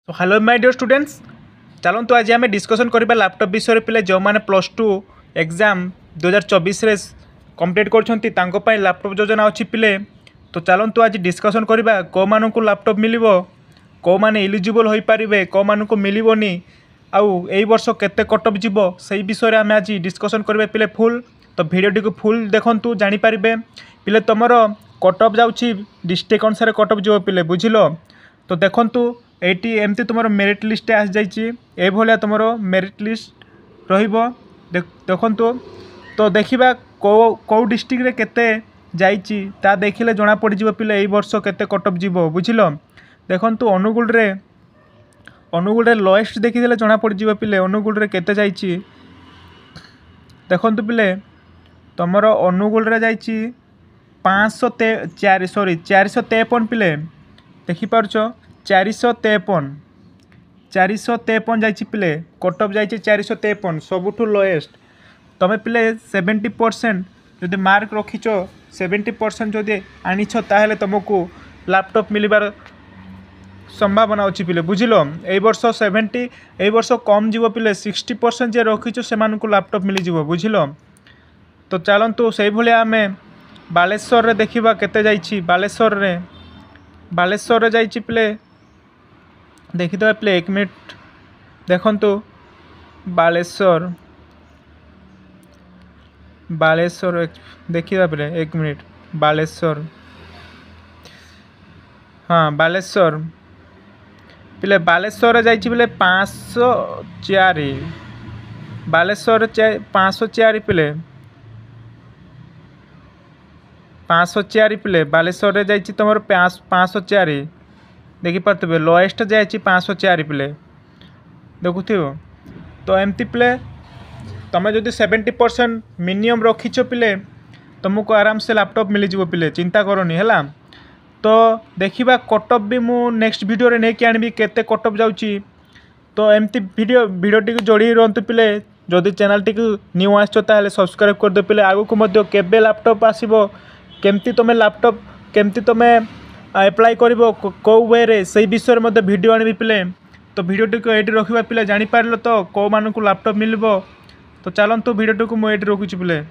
So hello my dear students, चलतु आज आम डिस्कसन करवा लैपटॉप विषय पे जो मैंने +2 एग्जाम 2024 कंप्लीट कर लैपटॉप योजना अच्छी पिले। तो चलतु आज डिस्कसन करवा कौ मान को लैपटॉप मिल कौ मैंने इलिजिबल हो पारे कौ मान को मिलनी आउ यही वर्ष केते कटअप जीव से विषय आम आज डिस्कसन करवा पिले फुल। तो भिडियोटी को फुल देखु जापर पिले तुम कटअप जाऊँगी डिस्ट्रिक्ट अनुसार कटअप जीव पिले बुझिल। तो देखु एटी एमती तुम मेरिट लिस्ट आसी जाइए भाया तुम मेरिट लिस्ट रखु। तो देखा कौ डिस्ट्रिक्ट रे केते जाइए ता देखिले जना पड़ जी पिले यही वर्ष केते कटअप जीव बुझिल। देखु अनुगुल रे लोएस्ट देखीदे जना पड़ जी पिले अनुगुल रे केते जाइए। देखु पिले तुमर अनुगुल रे जाइए 453 पिले देखिपारछ 453 जाइए पिले कटअप जाइए 453 सबुठू लोएस्ट। तुम पिले 70% जदि मार्क रखीच 70% जदि आनीछ ताहेले तुमको लैपटॉप मिलबार संभावना अच्छी पिले बुझिल। ए वर्ष 70 ए वर्ष कम जीव पिले 60% जे रखीच से लैपटॉप मिल जीव बुझिल। तो चलतु से भाया आम बालेश्वर रे देखिबा केते जाइए। बालेश्वर रे जाइए पिले देखीदे पिले 1 मिनट देखंतु बालेश्वर देखिए पिले 1 मिनट बालेश्वर। हाँ बालेश्वर पिले बालेश्वर जाइए पिले 504 बालेश्वर 504 पिले 504 पिले बालेश्वर जाइए तुम 504 देखिपे लोएस्ट जाइए 504 पिले देखु। तो एमती पिले तुम जो 70% मिनिमम रखीच पिले तुमको आराम से लैपटॉप मिल जाव पिले चिंता करनी है। तो देखा कटअप भी मु नेक्स्ट वीडियो रे नहीं आनी केते कटअप जाऊँगी। तो एमती वीडियोटी को जोड़ी रुहतु पिले जदि चैनल टी न्यू आसो सब्सक्राइब कर दो पिले। आगु को केबे लैपटॉप आसीबो केमती तुम लैपटॉप केमती तुम अप्लाई कर कौ वे रे से विषय में वीडियो आनी पिले। तो वीडियोटी को ये रखा पिले जापार तो कौ मान को लैपटॉप मिल। तो चलतु वीडियोटी को मुझे रखुची पिले।